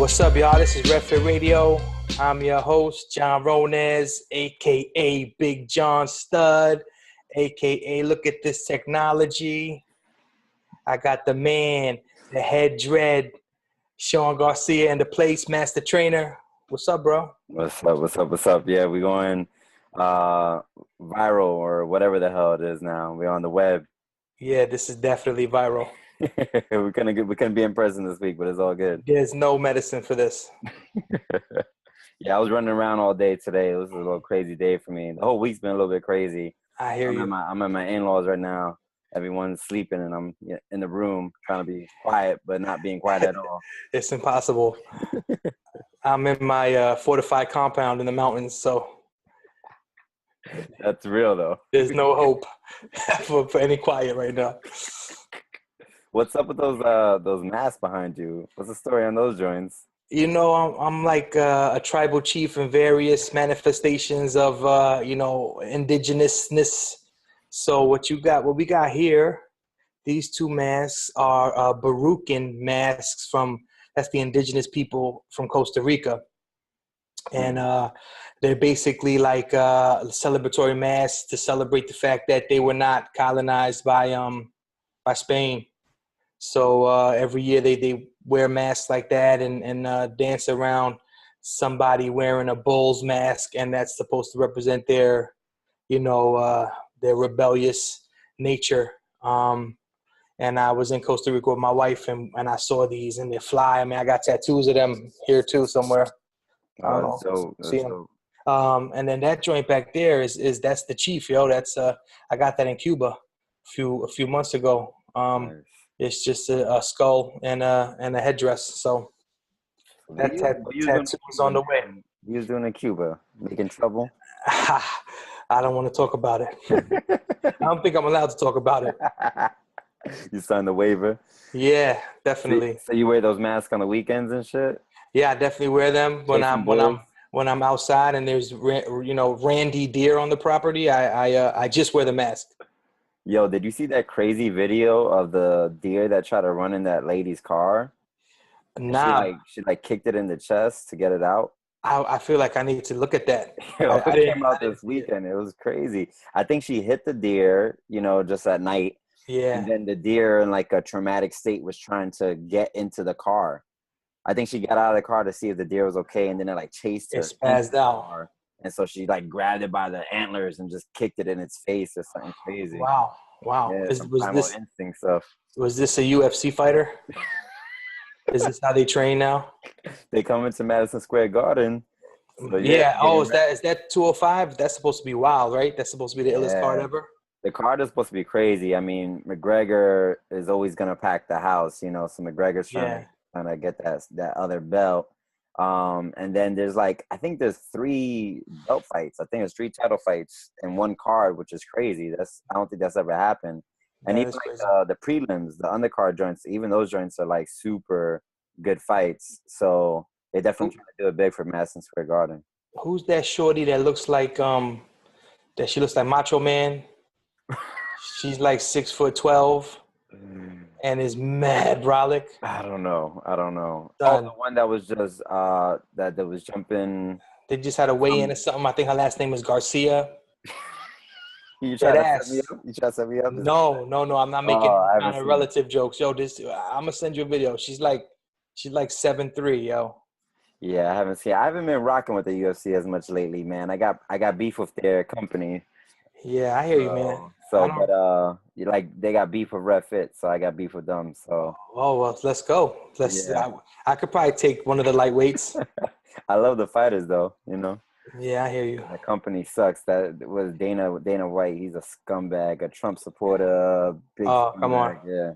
What's up, y'all? This is RevFit Radio. I'm your host, Jon Rones, a.k.a. Big John Stud, a.k.a. Look at This Technology. I got the man, the head dread, Shawn Garcia in the place, master trainer. What's up, bro? What's up? Yeah, we're going viral or whatever the hell it is now. We're on the web. Yeah, this is definitely viral. we couldn't be in person this week, but it's all good. There's no medicine for this. Yeah, I was running around all day today. It was a little crazy day for me. The whole week's been a little bit crazy. I hear you. I'm at my in-laws right now. Everyone's sleeping, and I'm in the room trying to be quiet, but not being quiet at all. It's impossible. I'm in my fortified compound in the mountains, so that's real, though. There's no hope for any quiet right now. What's up with those masks behind you? What's the story on those joints? You know, I'm like a tribal chief in various manifestations of, indigenousness. So what we got here, these two masks are Barucan masks that's the indigenous people from Costa Rica. And they're basically like celebratory masks to celebrate the fact that they were not colonized by Spain. So every year they wear masks like that and dance around somebody wearing a bull's mask, and that's supposed to represent their rebellious nature. And I was in Costa Rica with my wife, and I saw these, and they fly. I mean, I got tattoos of them here too somewhere. I don't know. So see them. And then that joint back there is that's the chief, yo. That's I got that in Cuba a few months ago. Nice. It's just a skull and a headdress. So that tattoo is on the way. What you was doing in Cuba? Making trouble? I don't want to talk about it. I don't think I'm allowed to talk about it. You signed the waiver? Yeah, definitely. So you wear those masks on the weekends and shit? Yeah, I definitely wear them when I'm outside and there's randy deer on the property. I just wear the mask. Yo, did you see that crazy video of the deer that tried to run in that lady's car? Nah. She kicked it in the chest to get it out. I feel like I need to look at that. It came out this weekend. It was crazy. I think she hit the deer, just at night. Yeah. And then the deer in like a traumatic state was trying to get into the car. I think she got out of the car to see if the deer was okay, and then it chased her. It spazzed out. And so she grabbed it by the antlers and just kicked it in its face or something crazy. Wow. Yeah, was instinct stuff. Was this a UFC fighter? Is this how they train now? They come into Madison Square Garden. So yeah. Oh, is that 205? That's supposed to be wild, right? That's supposed to be the illest card ever. The card is supposed to be crazy. I mean, McGregor is always gonna pack the house, so McGregor's trying to get that other belt. And then there's I think there's 3 belt fights. I think there's 3 title fights in one card, which is crazy. I don't think that's ever happened. And even the prelims, the undercard joints, even those joints are super good fights. So they definitely trying to do it big for Madison Square Garden. Who's that shorty that looks like that she looks like Macho Man? She's 6'12" and is mad brolic. I don't know. The one that was just that was jumping. They just had a weigh-in or something. I think her last name is Garcia. You try to set me up? No. I'm not making kind of relative jokes. Yo, I'm gonna send you a video. She's like 7'3", yo. Yeah, I haven't been rocking with the UFC as much lately, man. I got beef with their company. Yeah, I hear you, man. They got beef with RevFit, so I got beef with them. So. Oh well, let's go. I could probably take one of the lightweights. I love the fighters, though. Yeah, I hear you. The company sucks. That was Dana White. He's a scumbag, a Trump supporter. Big scumbag. Come on. Yeah.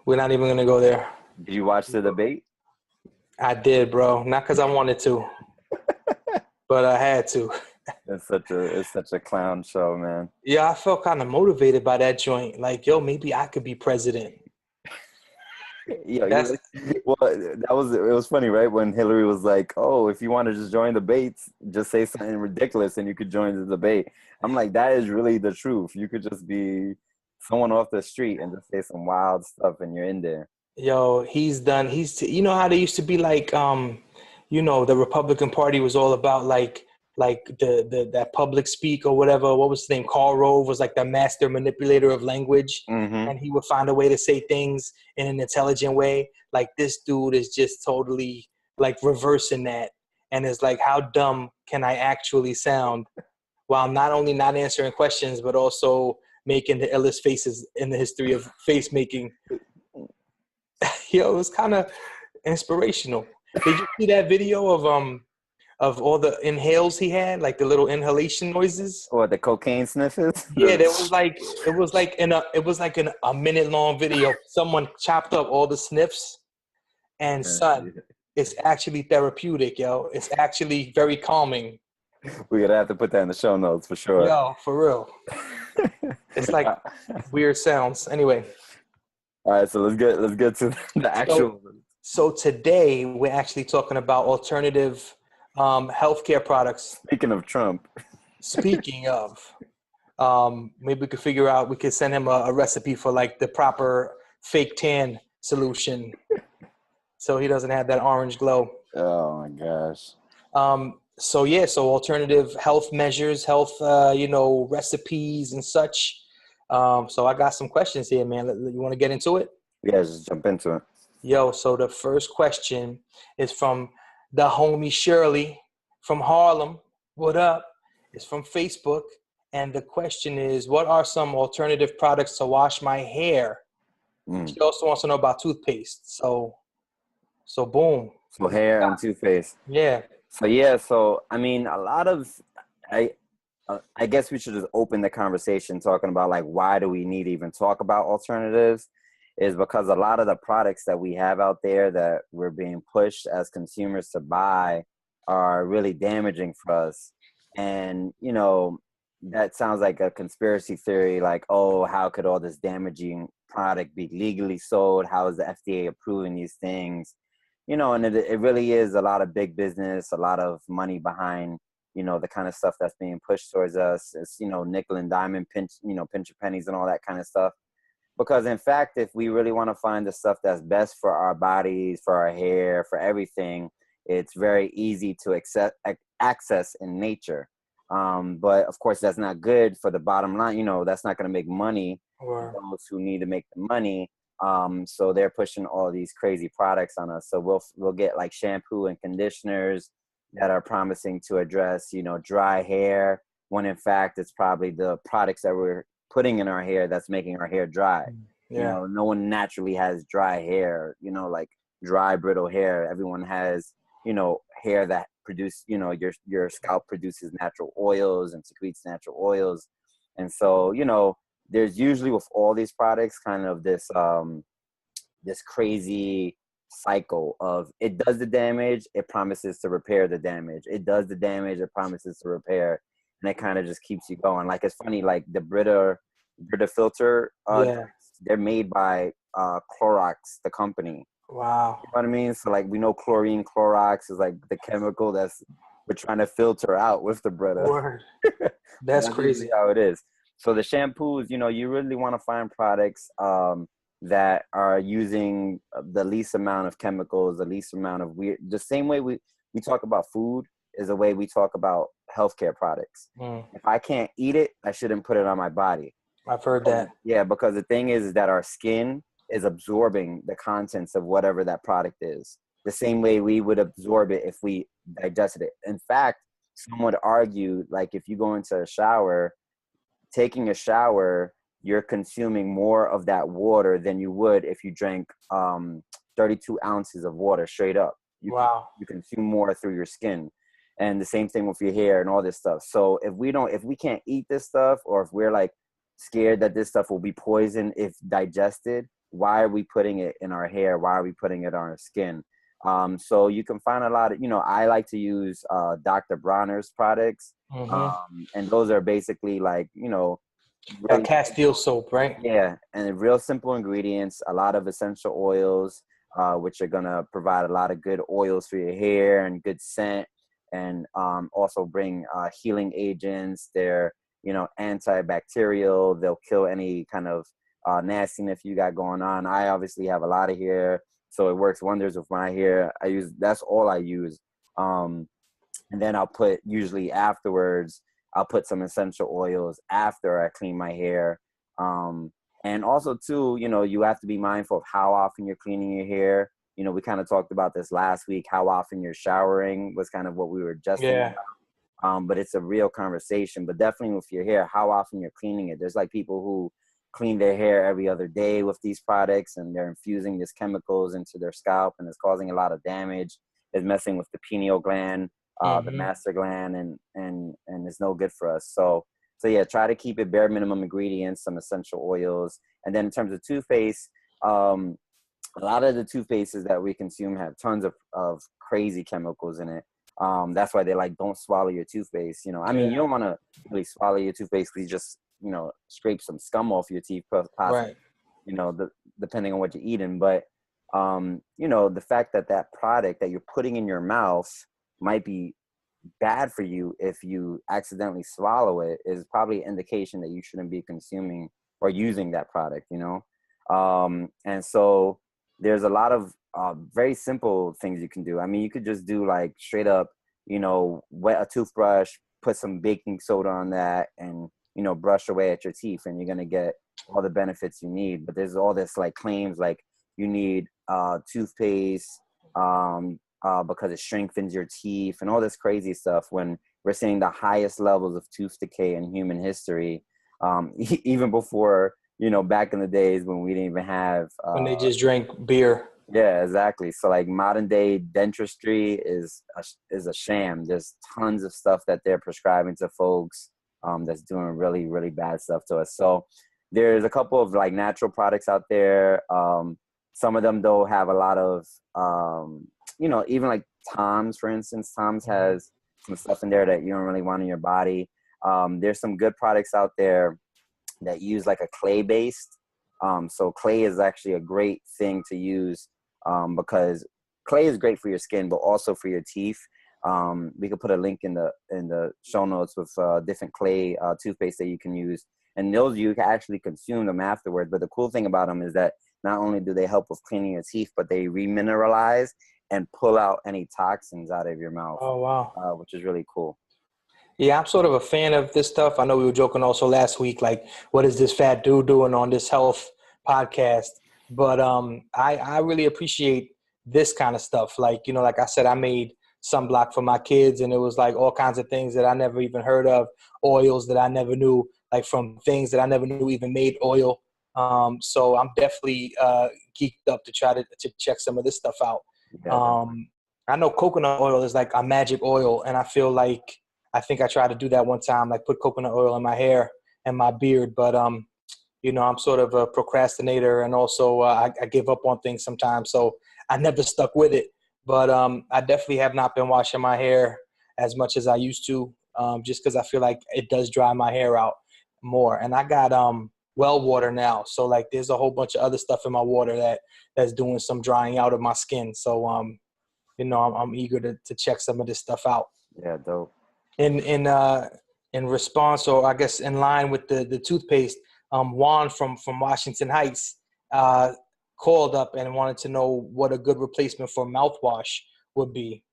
We're not even gonna go there. Did you watch the debate? I did, bro. Not because I wanted to, but I had to. It's such a clown show, man. Yeah, I felt kind of motivated by that joint. Maybe I could be president. It was funny, right? When Hillary was like, "Oh, if you want to just join the debates, just say something ridiculous and you could join the debate." I'm like, that is really the truth. You could just be someone off the street and just say some wild stuff and you're in there. Yo, you know how they used to be like, the Republican Party was all about like that public speak or whatever. What was his name? Karl Rove was like the master manipulator of language, Mm-hmm. and he would find a way to say things in an intelligent way. Like this dude is just totally like reversing that, and is like, how dumb can I actually sound while not only not answering questions but also making the illest faces in the history of face making. Yo, it was kind of inspirational. Did you see that video of all the inhales he had, like the little inhalation noises? Or the cocaine sniffers? Yeah, it was like in a minute long video. Someone chopped up all the sniffs, and son, it's actually therapeutic, yo. It's actually very calming. We're gonna have to put that in the show notes for sure. Yo, for real. It's like weird sounds. Anyway. All right, so let's get to the actual. So today we're actually talking about alternative healthcare products. Speaking of Trump. Speaking of, maybe we could send him a recipe for like the proper fake tan solution, so he doesn't have that orange glow. Oh my gosh. So alternative health measures, health, recipes and such. So I got some questions here, man. You want to get into it? Yeah, just jump into it. Yo, so the first question is from the homie Shirley from Harlem. What up? It's from Facebook. And the question is, what are some alternative products to wash my hair? She also wants to know about toothpaste. So boom. So hair and toothpaste. Yeah. So I mean, I guess we should just open the conversation talking about like, why do we need to even talk about alternatives? Is because a lot of the products that we have out there that we're being pushed as consumers to buy are really damaging for us. And, that sounds like a conspiracy theory, like, oh, how could all this damaging product be legally sold? How is the FDA approving these things? And it really is a lot of big business, a lot of money behind, the kind of stuff that's being pushed towards us. It's, nickel and diamond, pinch your pennies and all that kind of stuff. Because in fact, if we really want to find the stuff that's best for our bodies, for our hair, for everything, it's very easy to access in nature. But of course, that's not good for the bottom line. That's not going to make money for those who need to make the money. So they're pushing all these crazy products on us. So we'll get like shampoo and conditioners that are promising to address, dry hair, when in fact it's probably the products that we're putting in our hair that's making our hair dry. Yeah. No one naturally has dry hair, like dry, brittle hair. Everyone has, hair that produce, your scalp produces natural oils and secretes natural oils. And so, there's usually with all these products kind of this crazy cycle of it does the damage, it promises to repair the damage. It does the damage, it promises to repair. And it kind of just keeps you going. Like, it's funny, like the Brita filter, they're made by Clorox, the company. Wow. You know what I mean? So like we know chlorine, Clorox is like the chemical we're trying to filter out with the Brita. Word. That's crazy. How it is. So the shampoos, you really want to find products that are using the least amount of chemicals, the least amount of the same way we talk about food is the way we talk about healthcare products. If I can't eat it, I shouldn't put it on my body. I've heard that. Yeah, because the thing is that our skin is absorbing the contents of whatever that product is. The same way we would absorb it if we digested it. In fact, some would argue, like if you go into a shower, taking a shower, you're consuming more of that water than you would if you drank 32 ounces of water straight up. You consume more through your skin. And the same thing with your hair and all this stuff. So if we can't eat this stuff, or if we're like scared that this stuff will be poison if digested, why are we putting it in our hair? Why are we putting it on our skin? So you can find a lot of, I like to use Dr. Bronner's products. And those are basically like, really Castile soap, right? Yeah. And real simple ingredients, a lot of essential oils, which are going to provide a lot of good oils for your hair and good scent, and also bring healing agents. They're, antibacterial. They'll kill any kind of nastiness you got going on. I obviously have a lot of hair, so it works wonders with my hair. That's all I use. And then I'll put, usually afterwards, I'll put some essential oils after I clean my hair. And also too, you have to be mindful of how often you're cleaning your hair. We kind of talked about this last week, how often you're showering was kind of what we were just about. But it's a real conversation. But definitely with your hair, how often you're cleaning it. There's like people who clean their hair every other day with these products, and they're infusing these chemicals into their scalp, and it's causing a lot of damage. It's messing with the pineal gland, the master gland, and it's no good for us. So yeah, try to keep it bare minimum ingredients, some essential oils. And then in terms of toothpaste, a lot of the toothpastes that we consume have tons of crazy chemicals in it. That's why they like, don't swallow your toothpaste. I mean, you don't want to really swallow your toothpaste because you just, scrape some scum off your teeth, possibly, right. Depending on what you're eating. But, the fact that product that you're putting in your mouth might be bad for you if you accidentally swallow it is probably an indication that you shouldn't be consuming or using that product, and so there's a lot of very simple things you can do. I mean, you could just do like straight up, wet a toothbrush, put some baking soda on that, and, brush away at your teeth, and you're going to get all the benefits you need. But there's all this like claims like you need toothpaste because it strengthens your teeth and all this crazy stuff, when we're seeing the highest levels of tooth decay in human history, even before, back in the days when we didn't even have when they just drank beer. Yeah, exactly. So like modern day dentistry is a sham. There's tons of stuff that they're prescribing to folks that's doing really, really bad stuff to us. So there's a couple of like natural products out there. Some of them though have a lot of even like Tom's, for instance. Tom's has some stuff in there that you don't really want in your body. There's some good products out there that use like a clay based. So clay is actually a great thing to use because clay is great for your skin, but also for your teeth. We could put a link in the show notes with different clay toothpaste that you can use. And those, you can actually consume them afterwards. But the cool thing about them is that not only do they help with cleaning your teeth, but they remineralize and pull out any toxins out of your mouth. Oh, wow. Which is really cool. Yeah, I'm sort of a fan of this stuff. I know we were joking also last week, like, what is this fat dude doing on this health podcast? But I really appreciate this kind of stuff. Like, like I said, I made sunblock for my kids, and it was like all kinds of things that I never even heard of, oils that I never knew, like from things that I never knew even made oil. So I'm definitely geeked up to try to check some of this stuff out. Yeah. I know coconut oil is like a magic oil, and I feel like I think I tried to do that one time, like put coconut oil in my hair and my beard. But, I'm sort of a procrastinator, and also I give up on things sometimes. So I never stuck with it. But I definitely have not been washing my hair as much as I used to, just because I feel like it does dry my hair out more. And I got well water now. So, like, there's a whole bunch of other stuff in my water that's doing some drying out of my skin. So, I'm eager to check some of this stuff out. Yeah, dope. In response, or I guess in line with the toothpaste, Juan from Washington Heights called up and wanted to know what a good replacement for mouthwash would be.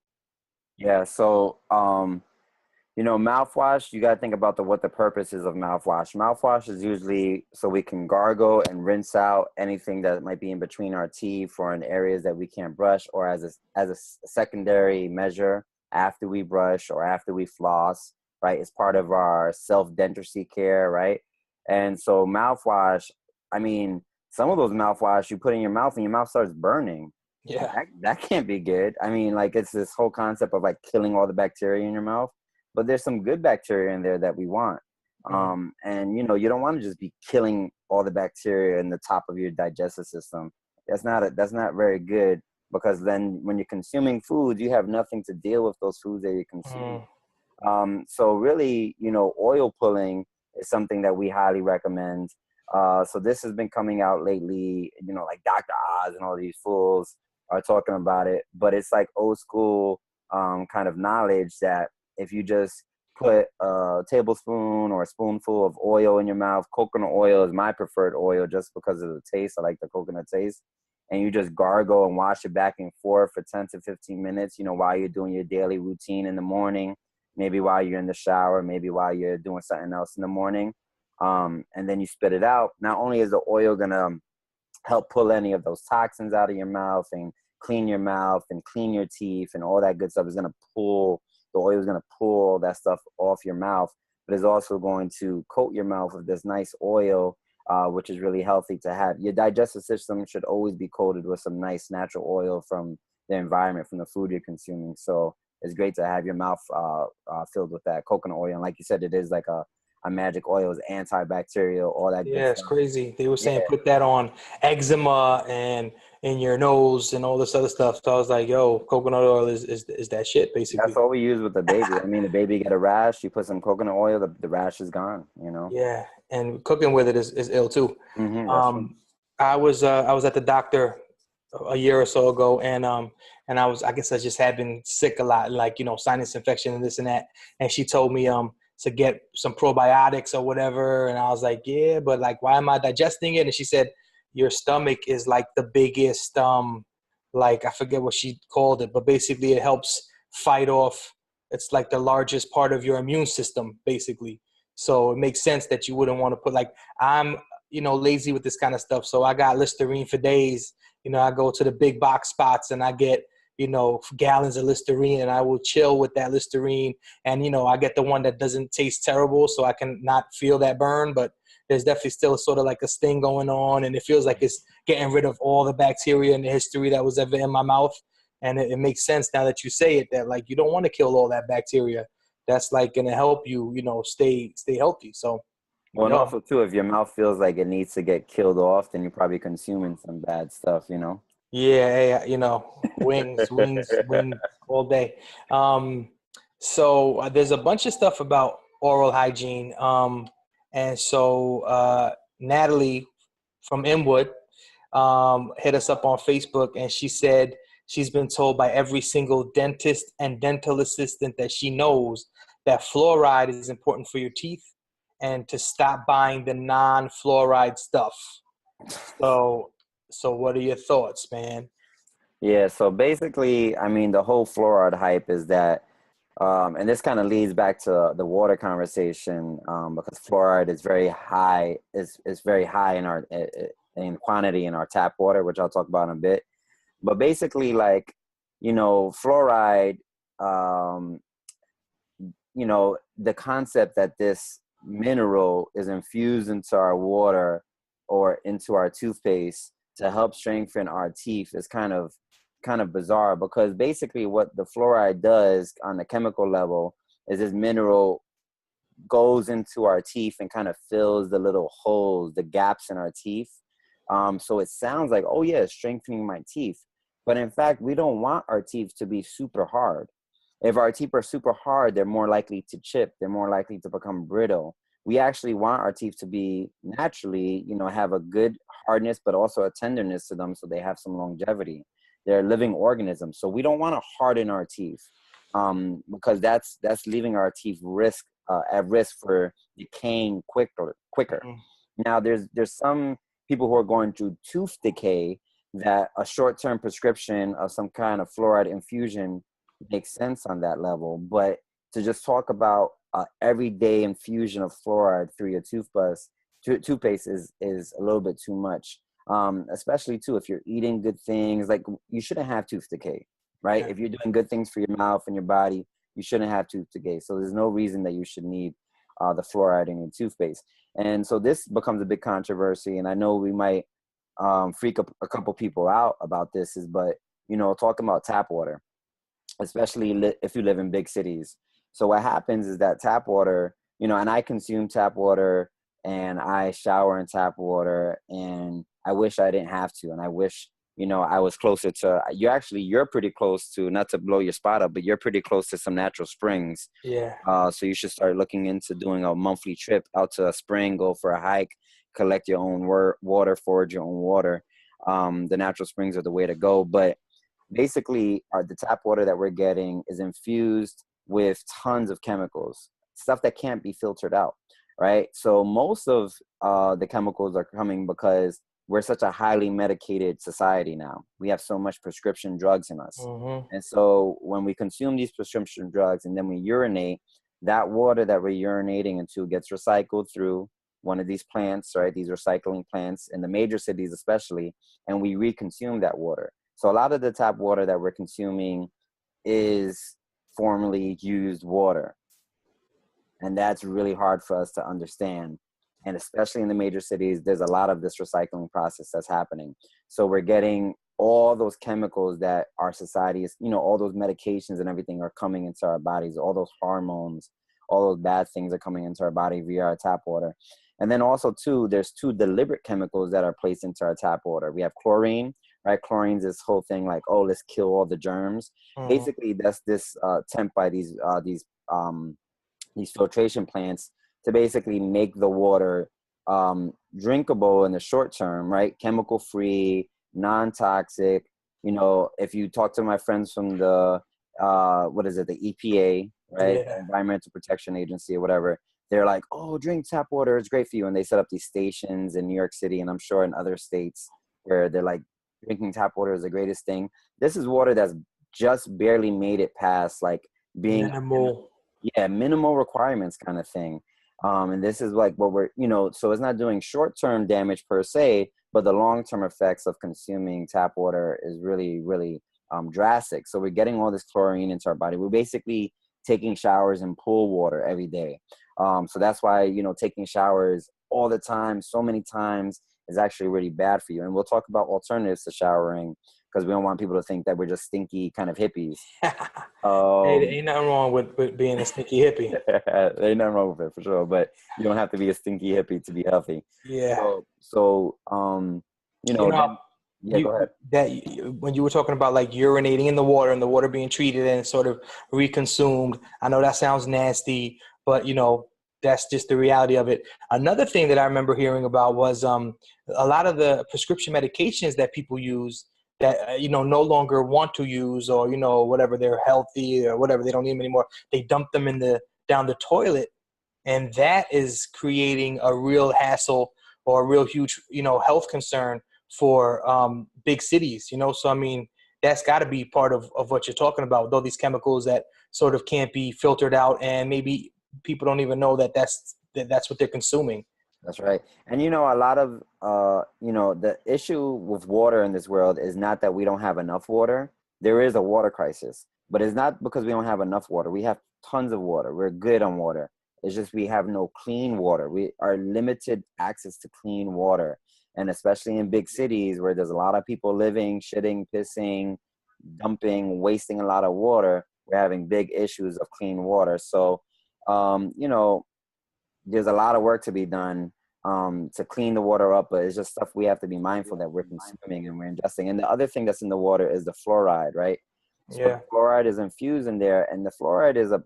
Yeah, so mouthwash, you got to think about what the purpose is of mouthwash. Mouthwash is usually so we can gargle and rinse out anything that might be in between our teeth or in areas that we can't brush, or as a secondary measure after we brush or after we floss, right? It's part of our self-dentistry care, right? And so mouthwash, I mean, some of those mouthwash you put in your mouth and your mouth starts burning. Yeah. That can't be good. I mean, like, it's this whole concept of like killing all the bacteria in your mouth, but there's some good bacteria in there that we want. And you don't want to just be killing all the bacteria in the top of your digestive system. That's not very good, because then when you're consuming foods, you have nothing to deal with those foods that you consume. So really, oil pulling is something that we highly recommend. So this has been coming out lately, like Dr. Oz and all these fools are talking about it, but it's like old school kind of knowledge that if you just put a tablespoon or a spoonful of oil in your mouth. Coconut oil is my preferred oil just because of the taste. I like the coconut taste. And you just gargle and wash it back and forth for 10 to 15 minutes, you know, while you're doing your daily routine in the morning, maybe while you're in the shower, maybe while you're doing something else in the morning. And then you spit it out. Not only is the oil going to help pull any of those toxins out of your mouth and clean your mouth and clean your teeth and all that good stuff, is going to pull, the oil is going to pull all that stuff off your mouth, but it's also going to coat your mouth with this nice oil, which is really healthy to have. Your digestive system should always be coated with some nice natural oil from the environment, from the food you're consuming. So it's great to have your mouth filled with that coconut oil. And like you said, it is like a magic oil. Is antibacterial, all that good stuff. It's crazy. They were saying put that on eczema and in your nose and all this other stuff. So I was like, yo, coconut oil is that shit, basically. That's all we use with the baby. I mean, the baby get a rash, you put some coconut oil, the rash is gone, you know? Yeah, and cooking with it is ill too. Mm-hmm, I was at the doctor a year or so ago, and I guess I just had been sick a lot, like, you know, sinus infection and this and that. And she told me to get some probiotics or whatever. And I was like, yeah, but like, why am I digesting it? And she said, your stomach is like the biggest, like, I forget what she called it, but basically it helps fight off. It's like the largest part of your immune system, basically. So it makes sense that you wouldn't want to put, like, I'm, you know, lazy with this kind of stuff. So I got Listerine for days. You know, I go to the big box spots and I get, you know, gallons of Listerine, and I will chill with that Listerine. And, you know, I get the one that doesn't taste terrible, so I can not feel that burn, but there's definitely still sort of like a sting going on. And it feels like it's getting rid of all the bacteria and the history that was ever in my mouth. And it makes sense now that you say it, that like, you don't want to kill all that bacteria. That's like going to help you, you know, stay healthy. So, well, and also too, if your mouth feels like it needs to get killed off, then you're probably consuming some bad stuff, you know? Yeah, you know, wings all day. So there's a bunch of stuff about oral hygiene. And so Natalie from Inwood hit us up on Facebook, and she said she's been told by every single dentist and dental assistant that she knows that fluoride is important for your teeth and to stop buying the non-fluoride stuff. So what are your thoughts, man? Yeah, so basically, I mean, the whole fluoride hype is that, and this kind of leads back to the water conversation, because fluoride is very high, is very high in quantity in our tap water, which I'll talk about in a bit. But basically, like, you know, fluoride, you know, the concept that this mineral is infused into our water or into our toothpaste to help strengthen our teeth is kind of bizarre, because basically what the fluoride does on the chemical level is this mineral goes into our teeth and kind of fills the little holes, the gaps in our teeth. So it sounds like, oh yeah, it's strengthening my teeth. But in fact, we don't want our teeth to be super hard. If our teeth are super hard, they're more likely to chip. They're more likely to become brittle. We actually want our teeth to be naturally, you know, have a good hardness, but also a tenderness to them, so they have some longevity. They're living organisms. So we don't want to harden our teeth, because that's leaving our teeth at risk for decaying quicker. Mm-hmm. Now, there's some people who are going through tooth decay that a short-term prescription of some kind of fluoride infusion makes sense on that level. But to just talk about everyday infusion of fluoride through your toothpaste is a little bit too much. Especially too, if you're eating good things, like you shouldn't have tooth decay, right? Yeah. If you're doing good things for your mouth and your body, you shouldn't have tooth decay. So there's no reason that you should need the fluoride in your toothpaste. And so this becomes a big controversy. And I know we might freak up a couple people out about this, but, you know, talking about tap water, especially if you live in big cities. So what happens is that tap water, you know, and I consume tap water and I shower in tap water, and I wish I didn't have to. And I wish, you know, I was closer to, you're pretty close to, not to blow your spot up, but you're pretty close to some natural springs. Yeah. So you should start looking into doing a monthly trip out to a spring, go for a hike, collect your own water, forage your own water. The natural springs are the way to go. But basically, the tap water that we're getting is infused with tons of chemicals, stuff that can't be filtered out, right? So most of the chemicals are coming because we're such a highly medicated society now. We have so much prescription drugs in us. And so when we consume these prescription drugs and then we urinate, that water that we're urinating into gets recycled through one of these plants, right? These recycling plants in the major cities especially, and we reconsume that water. So a lot of the tap water that we're consuming is formerly used water. And that's really hard for us to understand. And especially in the major cities, there's a lot of this recycling process that's happening. So we're getting all those chemicals that our society is, you know, all those medications and everything are coming into our bodies, all those hormones, all those bad things are coming into our body via our tap water. And then also too, there's 2 deliberate chemicals that are placed into our tap water. We have chlorine, right? Chlorine's this whole thing like, oh, let's kill all the germs. Basically, that's this attempt by these filtration plants to basically make the water drinkable in the short term, right? Chemical free, non-toxic. You know, if you talk to my friends from the the EPA, right? Environmental Protection Agency or whatever, they're like, oh, drink tap water, it's great for you. And they set up these stations in New York City, and I'm sure in other states, where they're like, drinking tap water is the greatest thing. This is water that's just barely made it past like being minimal requirements kind of thing. And this is like what we're, you know, so it's not doing short-term damage per se, but the long-term effects of consuming tap water is really, really drastic. So we're getting all this chlorine into our body. We're basically taking showers in pool water every day. So that's why, you know, taking showers all the time, so many times, is actually really bad for you. And we'll talk about alternatives to showering, because we don't want people to think that we're just stinky kind of hippies. Hey, ain't nothing wrong with being a stinky hippie. There ain't nothing wrong with it, for sure. But you don't have to be a stinky hippie to be healthy. Yeah. So go ahead. When you were talking about like urinating in the water and the water being treated and sort of reconsumed, I know that sounds nasty, but you know, that's just the reality of it. Another thing that I remember hearing about was a lot of the prescription medications that people use that, you know, no longer want to use, or, you know, whatever, they're healthy or whatever, they don't need them anymore. They dump them down the toilet. And that is creating a real hassle or a real huge, you know, health concern for big cities, you know? So, I mean, that's got to be part of what you're talking about, though, these chemicals that sort of can't be filtered out, and maybe people don't even know that that's what they're consuming. That's right. And, you know, a lot of, the issue with water in this world is not that we don't have enough water. There is a water crisis, but it's not because we don't have enough water. We have tons of water. We're good on water. It's just we have no clean water. We are limited access to clean water. And especially in big cities where there's a lot of people living, shitting, pissing, dumping, wasting a lot of water, we're having big issues of clean water. So, there's a lot of work to be done to clean the water up, but it's just stuff we have to be mindful that we're consuming and we're ingesting. And the other thing that's in the water is the fluoride, right? So the fluoride is infused in there, and the fluoride is a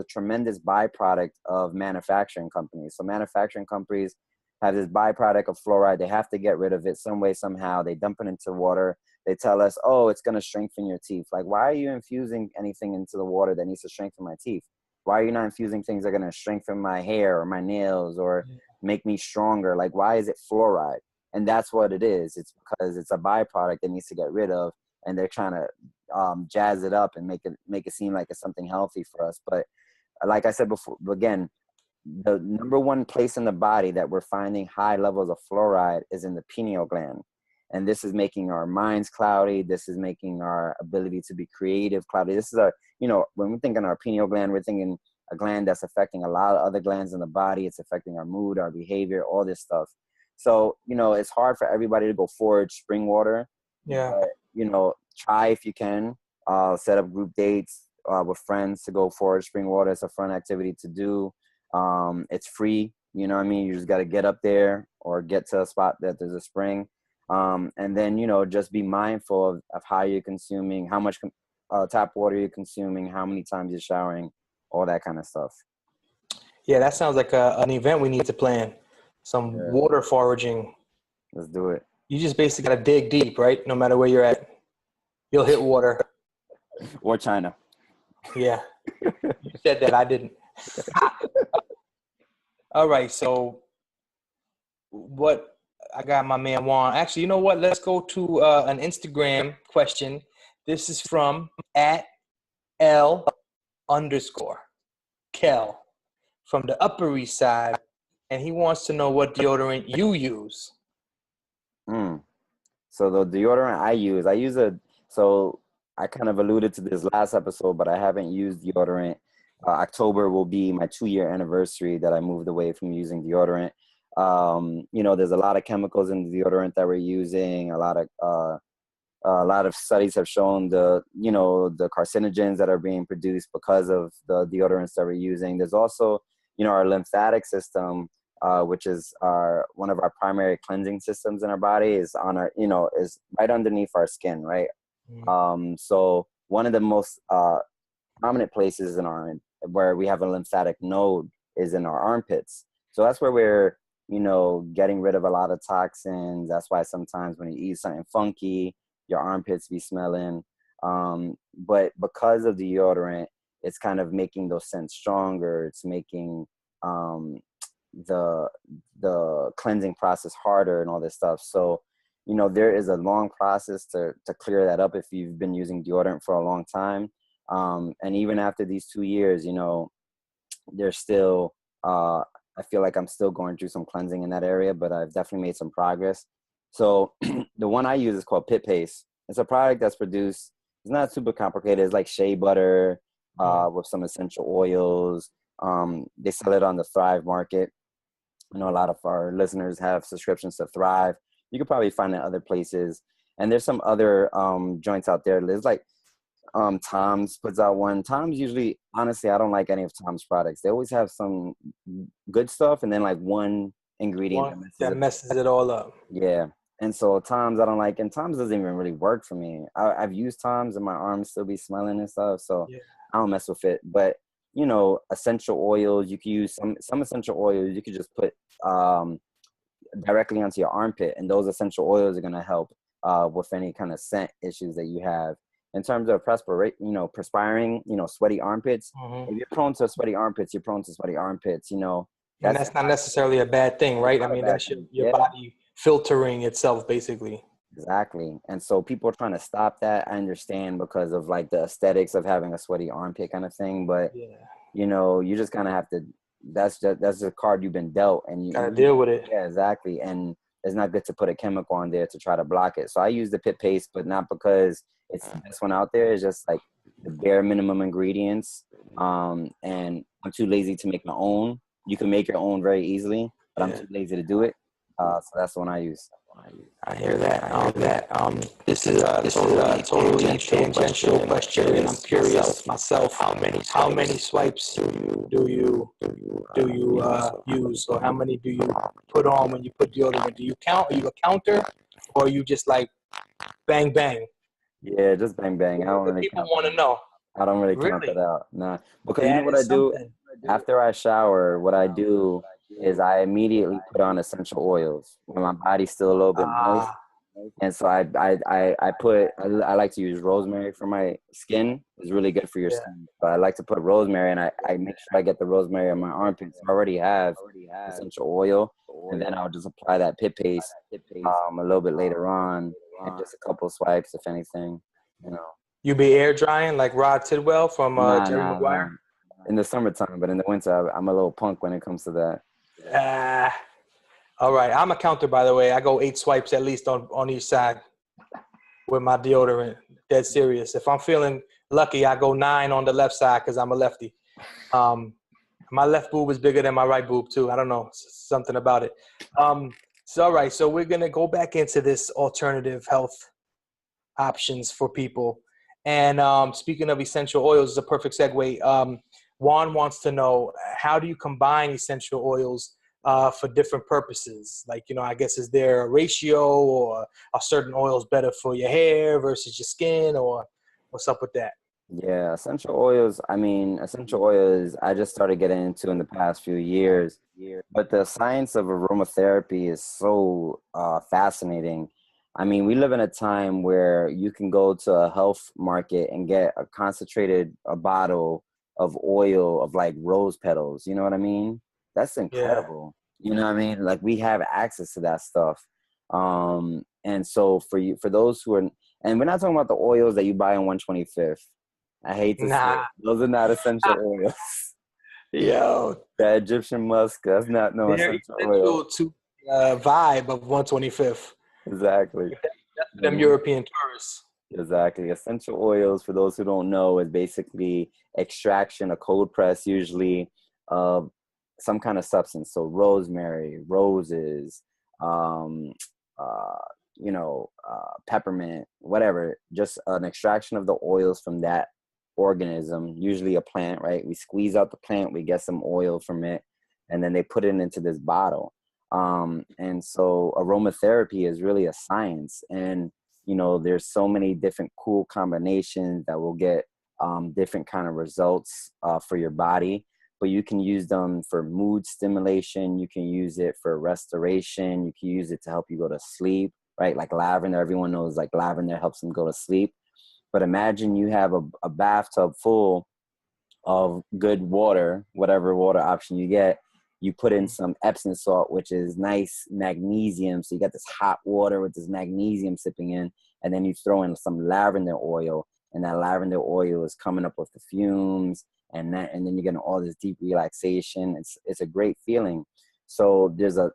tremendous byproduct of manufacturing companies. So manufacturing companies have this byproduct of fluoride. They have to get rid of it some way, somehow. They dump it into water. They tell us, oh, it's going to strengthen your teeth. Like, why are you infusing anything into the water that needs to strengthen my teeth? Why are you not infusing things that are going to strengthen my hair or my nails or make me stronger? Like, why is it fluoride? And that's what it is. It's because it's a byproduct that needs to get rid of, and they're trying to jazz it up and make it seem like it's something healthy for us. But like I said before, again, the number one place in the body that we're finding high levels of fluoride is in the pineal gland. And this is making our minds cloudy. This is making our ability to be creative cloudy. This is when we think in our pineal gland, we're thinking a gland that's affecting a lot of other glands in the body. It's affecting our mood, our behavior, all this stuff. So, it's hard for everybody to go forage spring water. Yeah. But, try if you can, set up group dates with friends to go forage spring water. It's a fun activity to do. It's free. You know what I mean? You just got to get up there or get to a spot that there's a spring. And then, just be mindful of how you're consuming, how much tap water you're consuming, how many times you're showering, all that kind of stuff. Yeah, that sounds like an event we need to plan. Some water foraging. Let's do it. You just basically got to dig deep, right? No matter where you're at, you'll hit water. Or China. Yeah. You said that. I didn't. All right, so what I got my man Juan. Actually, you know what? Let's go to an Instagram question. This is from @L_Kel from the Upper East Side, and he wants to know what deodorant you use. So the deodorant I use so I kind of alluded to this last episode, but I haven't used deodorant. October will be my 2-year anniversary that I moved away from using deodorant. There's a lot of chemicals in the deodorant that we're using. A lot of studies have shown the carcinogens that are being produced because of the deodorants that we're using. There's also, our lymphatic system, which is one of our primary cleansing systems in our body, is on our, is right underneath our skin, right? Mm-hmm. So one of the most prominent places where we have a lymphatic node is in our armpits. So that's where we're, getting rid of a lot of toxins. That's why sometimes when you eat something funky, your armpits be smelling. But because of the deodorant, it's kind of making those scents stronger. It's making the cleansing process harder and all this stuff. So, there is a long process to clear that up if you've been using deodorant for a long time. And even after these 2 years, there's still, I feel like I'm still going through some cleansing in that area, but I've definitely made some progress. So the one I use is called Pit Paste. It's a product that's produced, it's not super complicated. It's like shea butter with some essential oils. They sell it on the Thrive market. I know a lot of our listeners have subscriptions to Thrive. You could probably find it other places. And there's some other joints out there. There's like Tom's puts out one. Tom's usually, honestly, I don't like any of Tom's products. They always have some good stuff and then like one ingredient that messes it all up. Yeah. And so Tom's I don't like, and Tom's doesn't even really work for me. I've used Tom's and my arms still be smelling and stuff, so yeah. I don't mess with it. But essential oils, you can use some essential oils you could just put directly onto your armpit, and those essential oils are going to help with any kind of scent issues that you have. In terms of perspiring, sweaty armpits. Mm-hmm. If you're prone to sweaty armpits, you're prone to sweaty armpits. And that's not necessarily a bad thing, right? I mean, that's your body filtering itself, basically. Exactly. And so people are trying to stop that. I understand, because of like the aesthetics of having a sweaty armpit kind of thing. But you just kind of have to. That's the card you've been dealt, and you gotta deal with it. Yeah, exactly. And it's not good to put a chemical on there to try to block it. So I use the Pit Paste, but not because it's the best one out there. It's just like the bare minimum ingredients. And I'm too lazy to make my own. You can make your own very easily, but I'm too lazy to do it. So that's the one I use. I hear that. This is a totally tangential question, and I'm curious myself. How many swipes do you use, or how many do you put on when you put deodorant? Do you count? Are you a counter, or are you just like bang bang? Yeah, just bang bang. I don't really. People want to know. I don't really count that out. Nah, because you know what I do after I shower. What I do is I immediately put on essential oils when my body's still a little bit moist. And so I like to use rosemary for my skin. It's really good for your skin. But I like to put rosemary, and I make sure I get the rosemary on my armpits. I already have essential oil, and then I'll just apply that Pit Paste a little bit later on, and just a couple swipes, if anything. You be air drying like Rod Tidwell from Jerry Maguire? In the summertime, but in the winter, I'm a little punk when it comes to that. All right. I'm a counter, by the way. I go 8 swipes at least on each side with my deodorant. Dead serious. If I'm feeling lucky, I go 9 on the left side because I'm a lefty. My left boob is bigger than my right boob, too. I don't know. Something about it. So, all right. So we're going to go back into this alternative health options for people. And speaking of essential oils, is a perfect segue. Juan wants to know, how do you combine essential oils for different purposes? Like, I guess, is there a ratio, or are certain oils better for your hair versus your skin, or what's up with that? Yeah, essential oils I just started getting into in the past few years. But the science of aromatherapy is so fascinating. I mean, we live in a time where you can go to a health market and get a concentrated bottle of oil of like rose petals. You know what I mean? That's Yeah. incredible. You know what I mean? Like we have access to that stuff. And so for those who are, and we're not talking about the oils that you buy on 125th. I hate to say it. Nah. Those are not essential oils. Yo, That Egyptian musk, that's not no they're essential oil. essential to vibe of 125th. Exactly. That's for them European tourists. Exactly. Essential oils, for those who don't know, is basically extraction, a cold press usually, of some kind of substance. So rosemary, roses, um, peppermint, whatever. Just an extraction of the oils from that organism, usually a plant, right? We squeeze out the plant, we get some oil from it, and then they put it into this bottle. And so aromatherapy is really a science. And there's so many different cool combinations that will get different kind of results for your body. But you can use them for mood stimulation. You can use it for restoration. You can use it to help you go to sleep, right? Like lavender, everyone knows like lavender helps them go to sleep. But imagine you have a bathtub full of good water, whatever water option you get. You put in some Epsom salt, which is nice magnesium. So you got this hot water with this magnesium sipping in, and then you throw in some lavender oil, and that lavender oil is coming up with the fumes, and then you're getting all this deep relaxation. It's a great feeling. So there's a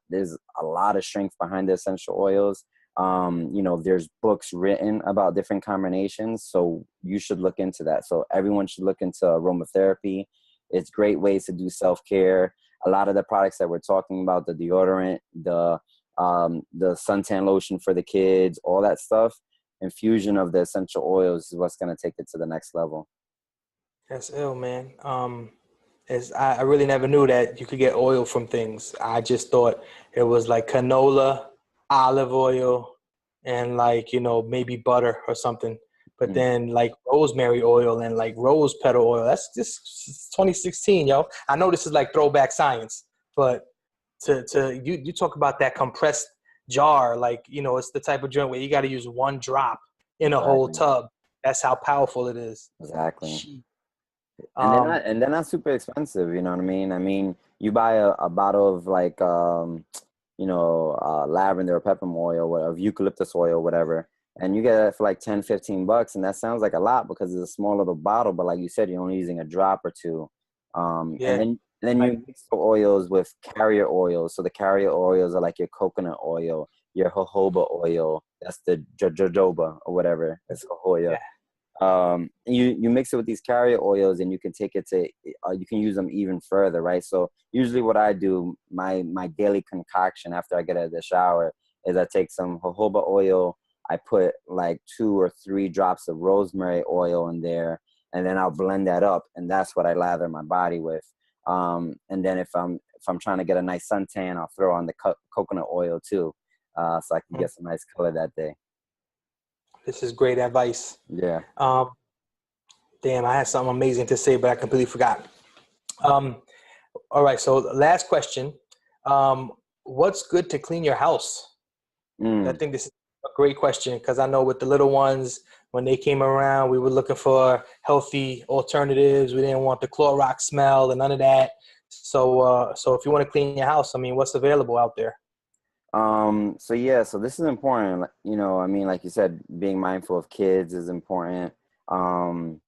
lot of strength behind the essential oils. There's books written about different combinations, so you should look into that. So everyone should look into aromatherapy. It's great ways to do self-care. A lot of the products that we're talking about, the deodorant, the suntan lotion for the kids, all that stuff, infusion of the essential oils is what's going to take it to the next level. That's ill, man. I really never knew that you could get oil from things. I just thought it was like canola, olive oil, and maybe butter or something. But then like rosemary oil and like rose petal oil, that's just 2016, yo. I know this is like throwback science, but to you talk about that compressed jar, like, it's the type of joint where you got to use one drop in a whole tub. That's how powerful it is. Exactly. And they're not super expensive, you know what I mean? I mean, you buy a bottle of like lavender or peppermint oil, or eucalyptus oil, whatever, and you get it for like $10-15, and that sounds like a lot because it's a small little bottle, but like you said, you're only using a drop or two. And then you mix the oils with carrier oils. So the carrier oils are like your coconut oil, your jojoba oil, that's the jojoba or whatever, it's jojoba. You mix it with these carrier oils, and you can take it to you can use them even further, right? So usually what I do, my daily concoction after I get out of the shower, is I take some jojoba oil, I put like 2 or 3 drops of rosemary oil in there, and then I'll blend that up, and that's what I lather my body with. And then if I'm trying to get a nice suntan, I'll throw on the coconut oil too, so I can get some nice color that day. This is great advice. Yeah. Damn, I had something amazing to say, but I completely forgot. All right, so last question. What's good to clean your house? I think this is a great question because I know with the little ones, when they came around, we were looking for healthy alternatives. We didn't want the Clorox smell and none of that. So if you want to clean your house, I mean, what's available out there? So this is important. I mean, like you said, being mindful of kids is important. You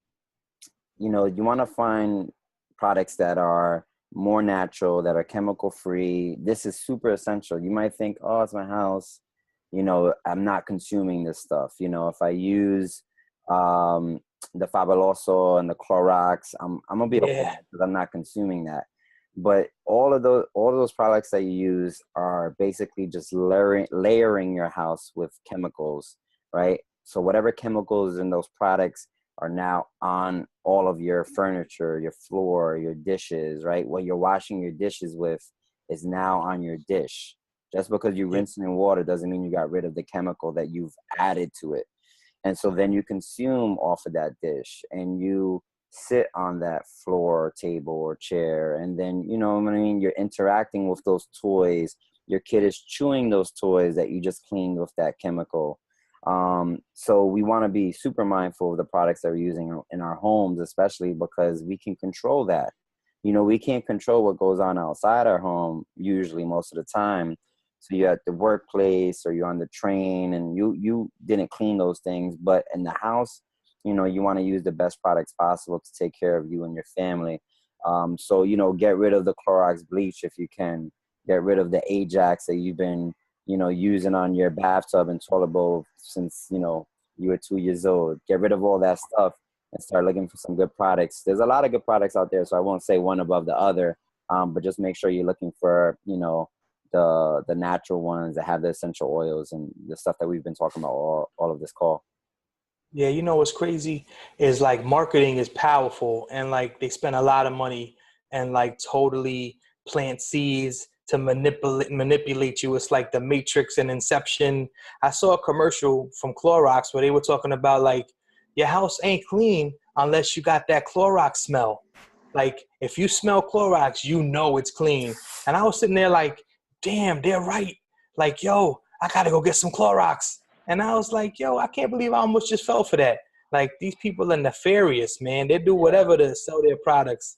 want to find products that are more natural, that are chemical free. This is super essential. You might think, oh, it's my house. I'm not consuming this stuff. If I use the Fabuloso and the Clorox, I'm gonna be okay because I'm not consuming that. But all of those products that you use are basically just layering your house with chemicals, right? So whatever chemicals in those products are now on all of your furniture, your floor, your dishes, right? What you're washing your dishes with is now on your dish. Just because you rinse it in water doesn't mean you got rid of the chemical that you've added to it. And so then you consume off of that dish, and you sit on that floor, table, or chair, and then, you know what I mean, you're interacting with those toys. Your kid is chewing those toys that you just cleaned with that chemical. So we want to be super mindful of the products that we're using in our homes, especially because we can control that. You know, we can't control what goes on outside our home usually most of the time. So you're at the workplace or you're on the train and you didn't clean those things, but in the house, you know, you want to use the best products possible to take care of you and your family. So, you know, get rid of the Clorox bleach if you can. Get rid of the Ajax that you've been, you know, using on your bathtub and toilet bowl since, you know, you were 2 years old. Get rid of all that stuff and start looking for some good products. There's a lot of good products out there, so I won't say one above the other, but just make sure you're looking for, you know, the natural ones that have the essential oils and the stuff that we've been talking about all of this call. Yeah, you know what's crazy is like marketing is powerful, and like they spend a lot of money and like totally plant seeds to manipulate you. It's like the Matrix and Inception. I saw a commercial from Clorox where they were talking about like your house ain't clean unless you got that Clorox smell. Like if you smell Clorox, you know it's clean. And I was sitting there like, damn, they're right. Like, yo, I gotta go get some Clorox. And I was like, yo, I can't believe how much just fell for that. Like, these people are nefarious, man. They do whatever to sell their products.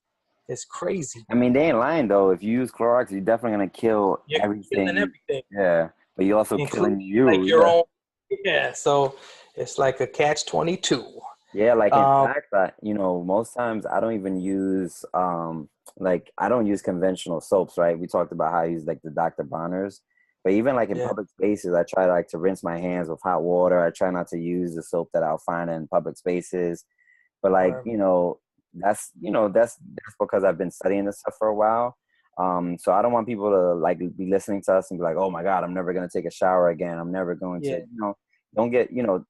It's crazy. I mean, they ain't lying, though. If you use Clorox, you're definitely going to kill You're everything. killing everything. Yeah. But you're also killing you. Like your own. Yeah. So it's like a catch-22. Yeah, like in fact, you know, most times I don't even use, like, I don't use conventional soaps, right? We talked about how I use, like, the Dr. Bronner's. But even, like, in public spaces, I try, like, to rinse my hands with hot water. I try not to use the soap that I'll find in public spaces. But, like, you know, that's because I've been studying this stuff for a while. So I don't want people to, like, be listening to us and be like, oh, my God, I'm never going to take a shower again. I'm never going to, you know, don't get, you know,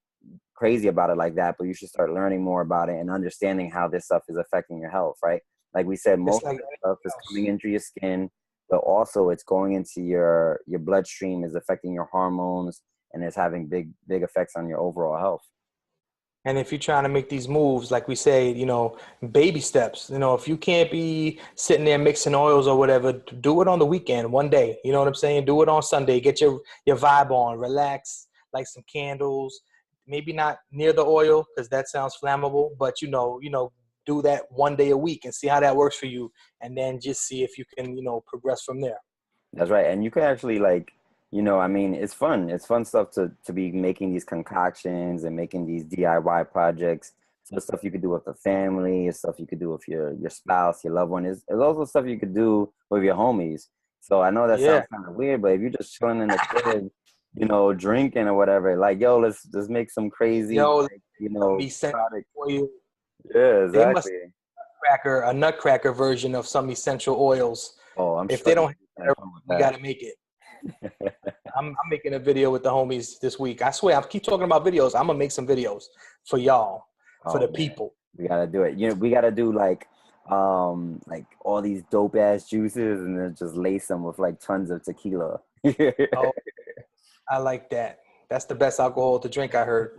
crazy about it like that, but you should start learning more about it and understanding how this stuff is affecting your health, right? Like we said, most of the stuff is coming into your skin, but also it's going into your bloodstream, is affecting your hormones, and it's having big effects on your overall health. And if you're trying to make these moves, like we say, you know, baby steps, you know, if you can't be sitting there mixing oils or whatever, do it on the weekend, one day. You know what I'm saying? Do it on Sunday. Get your vibe on, relax, light some candles. Maybe not near the oil because that sounds flammable, but you know, do that one day a week and see how that works for you, and then just see if you can, you know, progress from there. That's right. And you can actually, like, you know, I mean, it's fun. It's fun stuff to be making these concoctions and making these DIY projects. So stuff you could do with the family, it's stuff you could do with your spouse, your loved one. It's also stuff you could do with your homies. So I know that sounds kind of weird, but if you're just chilling in the crib, you know, drinking or whatever, like, yo, let's just make some crazy, like, you know, product. Yeah, exactly. They must have a nutcracker version of some essential oils. Oh, I'm if sure they don't have it, we got to make it. I'm making a video with the homies this week. I swear, I keep talking about videos. I'm gonna make some videos for y'all, for the people. We gotta do it. You know, we gotta do like all these dope ass juices and then just lace them with like tons of tequila. Oh, I like that. That's the best alcohol to drink, I heard.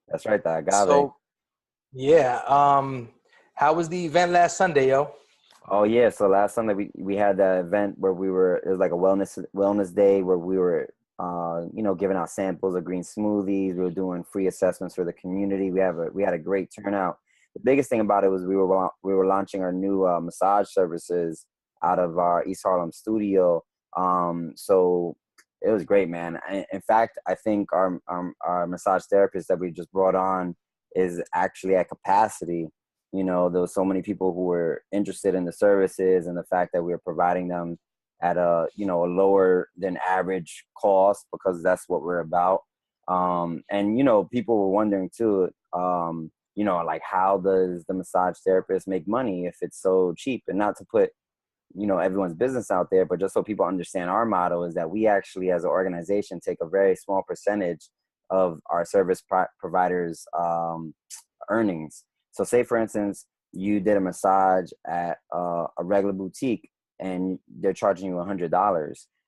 That's right, the agave. So, yeah. How was the event last Sunday, yo? Oh yeah, so last Sunday we had that event where it was like a wellness day where we were you know, giving out samples of green smoothies. We were doing free assessments for the community. We had a great turnout. The biggest thing about it was we were launching our new massage services out of our East Harlem studio. So it was great, man. In fact, I think our massage therapist that we just brought on is actually at capacity. You know, there was so many people who were interested in the services and the fact that we were providing them at a, you know, a lower than average cost, because that's what we're about. And, you know, people were wondering too, you know, like, how does the massage therapist make money if it's so cheap? And not to put, you know, everyone's business out there, but just so people understand our motto is that we actually, as an organization, take a very small percentage of our service providers' earnings. So say, for instance, you did a massage at a regular boutique and they're charging you $100.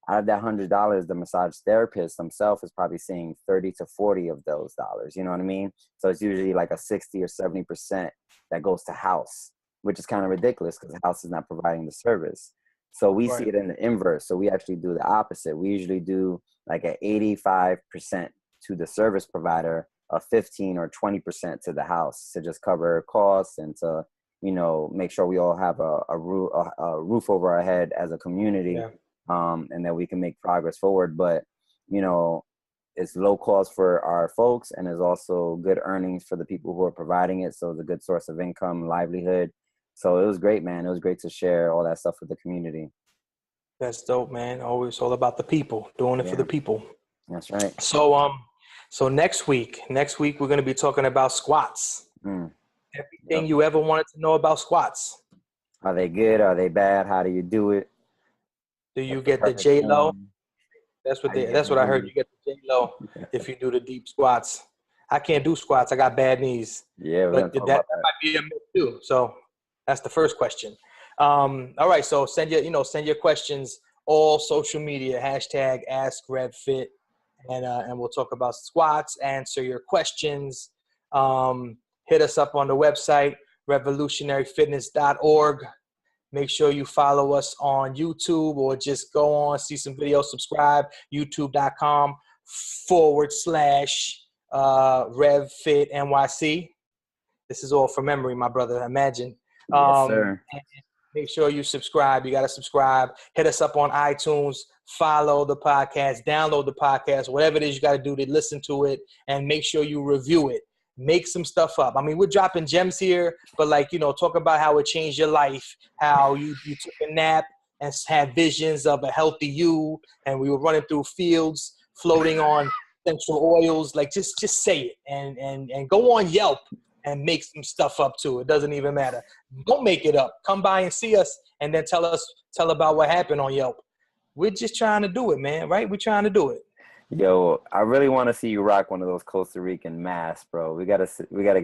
Out of that $100, the massage therapist themselves is probably seeing 30 to 40 of those dollars. You know what I mean? So it's usually like a 60 or 70% that goes to house, which is kind of ridiculous because the house is not providing the service. So we see it in the inverse. So we actually do the opposite. We usually do like an 85% to the service provider a 15 or 20% to the house to just cover costs and to, you know, make sure we all have a roof over our head as a community, and that we can make progress forward. But, you know, it's low cost for our folks, and there's also good earnings for the people who are providing it. So it's a good source of income, livelihood. So it was great, man. It was great to share all that stuff with the community. That's dope, man. Always all about the people, doing it for the people. That's right. So next week we're going to be talking about squats. Everything you ever wanted to know about squats. Are they good? Are they bad? How do you do it? Do you get the J-Lo? That's what I heard. You get the J-Lo if you do the deep squats. I can't do squats. I got bad knees. Yeah, but that might be a myth too. So that's the first question. All right. So send your questions, all social media, #AskRevFit, and we'll talk about squats, answer your questions. Hit us up on the website, revolutionaryfitness.org. Make sure you follow us on YouTube, or just go on, see some videos, subscribe, youtube.com/RevFitNYC. This is all from memory, my brother. Imagine. Yes, sir. Make sure you subscribe. You got to subscribe. Hit us up on iTunes. Follow the podcast. Download the podcast. Whatever it is you got to do to listen to it. And make sure you review it. Make some stuff up. I mean, we're dropping gems here, but talk about how it changed your life, how you took a nap and had visions of a healthy you, and we were running through fields, floating on essential oils. Just say it and go on Yelp and make some stuff up too. It doesn't even matter. Don't make it up. Come by and see us, and then tell about what happened on Yelp. We're just trying to do it, man. Right? We're trying to do it. Yo, I really want to see you rock one of those Costa Rican masks, bro. We gotta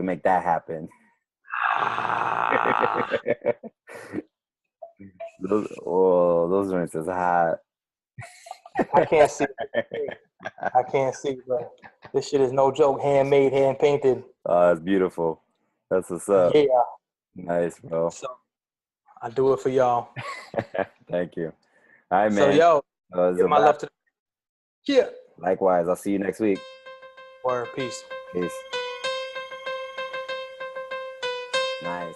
make that happen. Those joints is hot. I can't see, bro. This shit is no joke. Handmade, hand painted. Oh, it's beautiful. That's what's up. Yeah. Nice, bro. So I do it for y'all. Thank you. All right, man. So give my love to. Yeah. Likewise. I'll see you next week. Word. Peace. Peace. Nice.